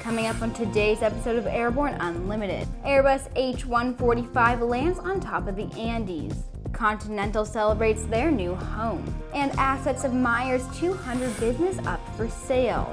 Coming up on today's episode of Airborne Unlimited, Airbus H145 lands on top of the Andes. Continental celebrates their new home, and assets of Meyers 200 business up for sale.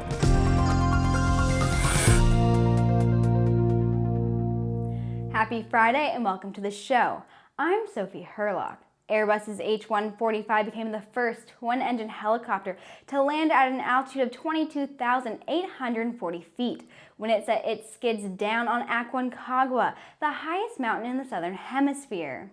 Happy Friday and welcome to the show. I'm Sophie Hurlock. Airbus's H145 became the first twin-engine helicopter to land at an altitude of 22,840 feet when it set its skids down on Aconcagua, the highest mountain in the southern hemisphere.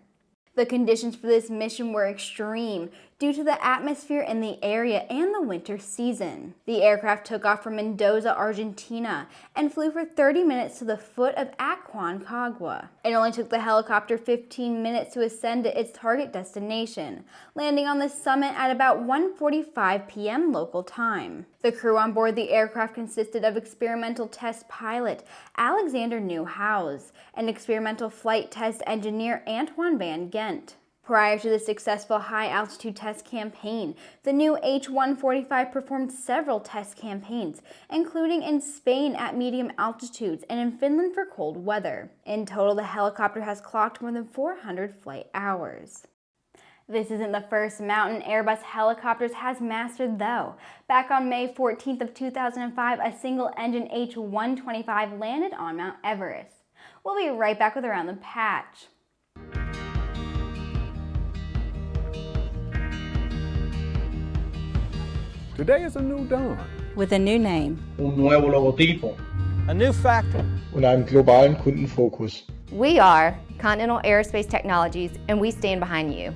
The conditions for this mission were extreme due to the atmosphere in the area and the winter season. The aircraft took off from Mendoza, Argentina, and flew for 30 minutes to the foot of Aconcagua. It only took the helicopter 15 minutes to ascend to its target destination, landing on the summit at about 1:45 p.m. local time. The crew on board the aircraft consisted of experimental test pilot Alexander Neuhaus and experimental flight test engineer Antoine Van Gent. Prior to the successful high-altitude test campaign, the new H145 performed several test campaigns, including in Spain at medium altitudes and in Finland for cold weather. In total, the helicopter has clocked more than 400 flight hours. This isn't the first mountain Airbus helicopters has mastered, though. Back on May 14th of 2005, a single-engine H125 landed on Mount Everest. We'll be right back with Around the Patch. Today is a new dawn. With a new name. Un nuevo logotipo. A new factory. Und einem globalen Kundenfokus. We are Continental Aerospace Technologies, and we stand behind you.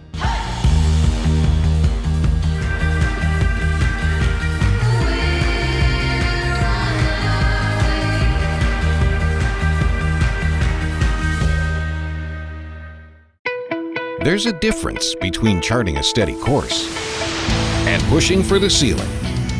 There's a difference between charting a steady course and pushing for the ceiling.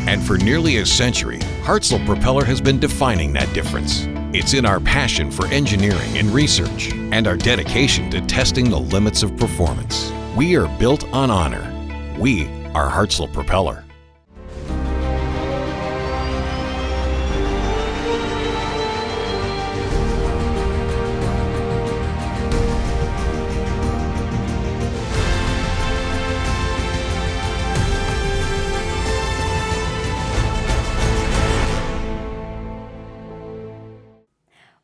And for nearly a century, Hartzell Propeller has been defining that difference. It's in our passion for engineering and research and our dedication to testing the limits of performance. We are built on honor. We are Hartzell Propeller.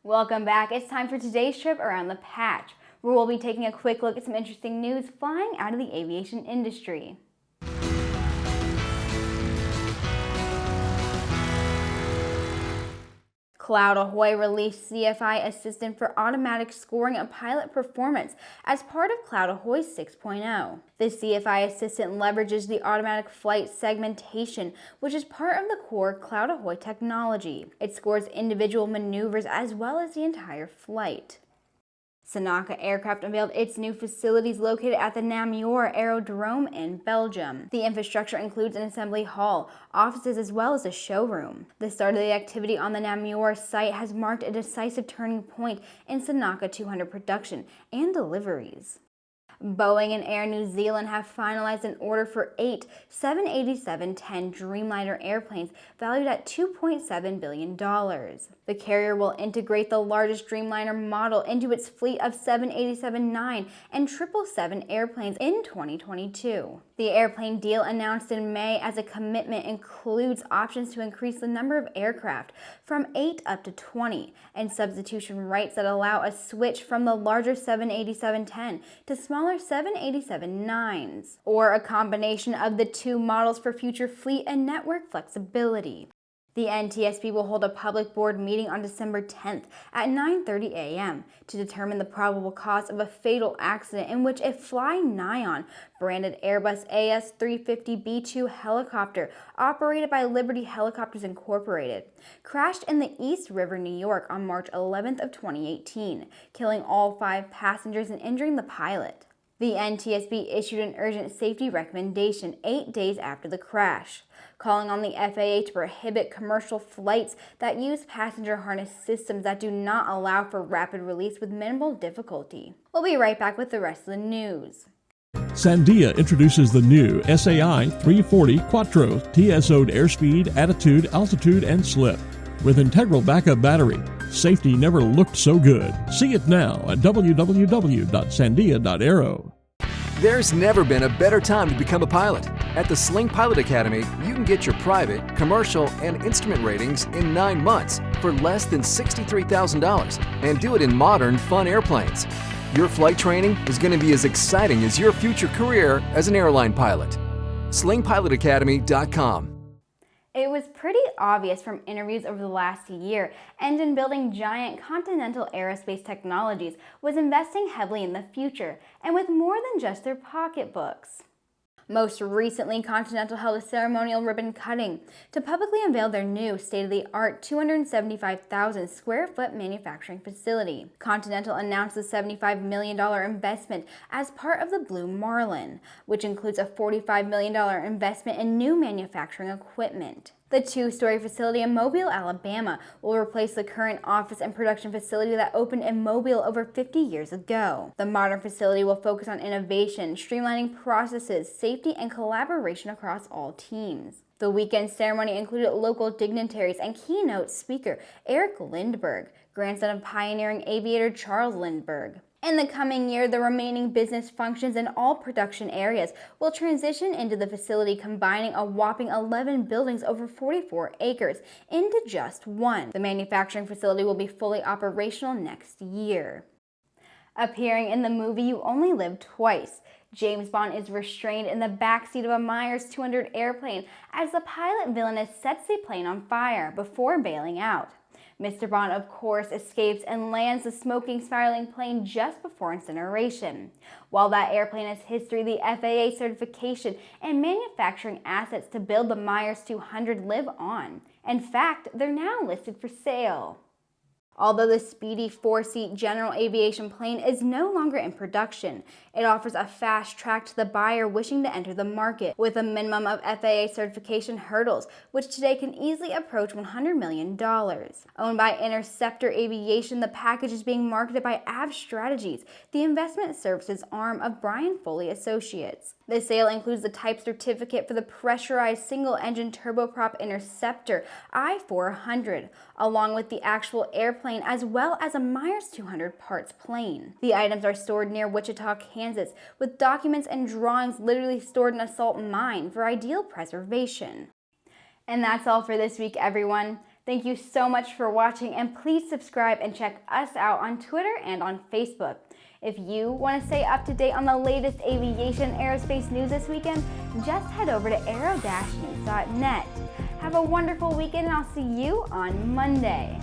Welcome back. It's time for today's trip around the patch, where we'll be taking a quick look at some interesting news flying out of the aviation industry. CloudAhoy released CFI Assistant for automatic scoring of pilot performance as part of CloudAhoy 6.0. The CFI Assistant leverages the automatic flight segmentation, which is part of the core CloudAhoy technology. It scores individual maneuvers as well as the entire flight. Sonaca Aircraft unveiled its new facilities located at the Namur Aerodrome in Belgium. The infrastructure includes an assembly hall, offices, as well as a showroom. The start of the activity on the Namur site has marked a decisive turning point in Sonaca 200 production and deliveries. Boeing and Air New Zealand have finalized an order for 8 787-10 Dreamliner airplanes valued at $2.7 billion. The carrier will integrate the largest Dreamliner model into its fleet of 787-9 and 777 airplanes in 2022. The airplane deal announced in May as a commitment includes options to increase the number of aircraft from 8 up to 20 and substitution rights that allow a switch from the larger 787-10 to smaller 787-9s, or a combination of the two models for future fleet and network flexibility. The NTSB will hold a public board meeting on December 10th at 9:30 a.m. to determine the probable cause of a fatal accident in which a Fly-Nyon branded Airbus AS350B2 helicopter operated by Liberty Helicopters Incorporated crashed in the East River, New York on March 11th of 2018, killing all 5 passengers and injuring the pilot. The NTSB issued an urgent safety recommendation 8 days after the crash, calling on the FAA to prohibit commercial flights that use passenger harness systems that do not allow for rapid release with minimal difficulty. We'll be right back with the rest of the news. Sandia introduces the new SAI 340 Quattro TSO'd airspeed, attitude, altitude, and slip. with integral backup battery. Safety never looked so good. See it now at www.sandia.aero. There's never been a better time to become a pilot. At the Sling Pilot Academy, you can get your private, commercial, and instrument ratings in 9 months for less than $63,000 and do it in modern, fun airplanes. Your flight training is going to be as exciting as your future career as an airline pilot. slingpilotacademy.com. It was pretty obvious from interviews over the last year, engine-building giant Continental Aerospace Technologies was investing heavily in the future, and with more than just their pocketbooks. Most recently, Continental held a ceremonial ribbon cutting to publicly unveil their new state-of-the-art 275,000 square foot manufacturing facility. Continental announced a $75 million investment as part of the Blue Marlin, which includes a $45 million investment in new manufacturing equipment. The two-story facility in Mobile, Alabama will replace the current office and production facility that opened in Mobile over 50 years ago. The modern facility will focus on innovation, streamlining processes, safety, and collaboration across all teams. The weekend ceremony included local dignitaries and keynote speaker Eric Lindbergh, grandson of pioneering aviator Charles Lindbergh. In the coming year, the remaining business functions in all production areas will transition into the facility, combining a whopping 11 buildings over 44 acres into just one. The manufacturing facility will be fully operational next year. Appearing in the movie You Only Live Twice, James Bond is restrained in the backseat of a Meyers 200 airplane as the pilot villainess sets the plane on fire before bailing out. Mr. Bond, of course, escapes and lands the smoking, spiraling plane just before incineration. While that airplane has history, the FAA certification and manufacturing assets to build the Meyers 200 live on. In fact, they're now listed for sale. Although the speedy 4-seat general aviation plane is no longer in production, it offers a fast track to the buyer wishing to enter the market, with a minimum of FAA certification hurdles, which today can easily approach $100 million. Owned by Interceptor Aviation, the package is being marketed by Av Strategies, the investment services arm of Brian Foley Associates. The sale includes the type certificate for the pressurized single-engine turboprop Interceptor I-400, along with the actual airplane as well as a Meyers 200 parts plane. The items are stored near Wichita, Kansas, with documents and drawings literally stored in a salt mine for ideal preservation. And that's all for this week, everyone. Thank you so much for watching, and please subscribe and check us out on Twitter and on Facebook. If you want to stay up to date on the latest aviation aerospace news this weekend, just head over to aero-news.net. Have a wonderful weekend, and I'll see you on Monday.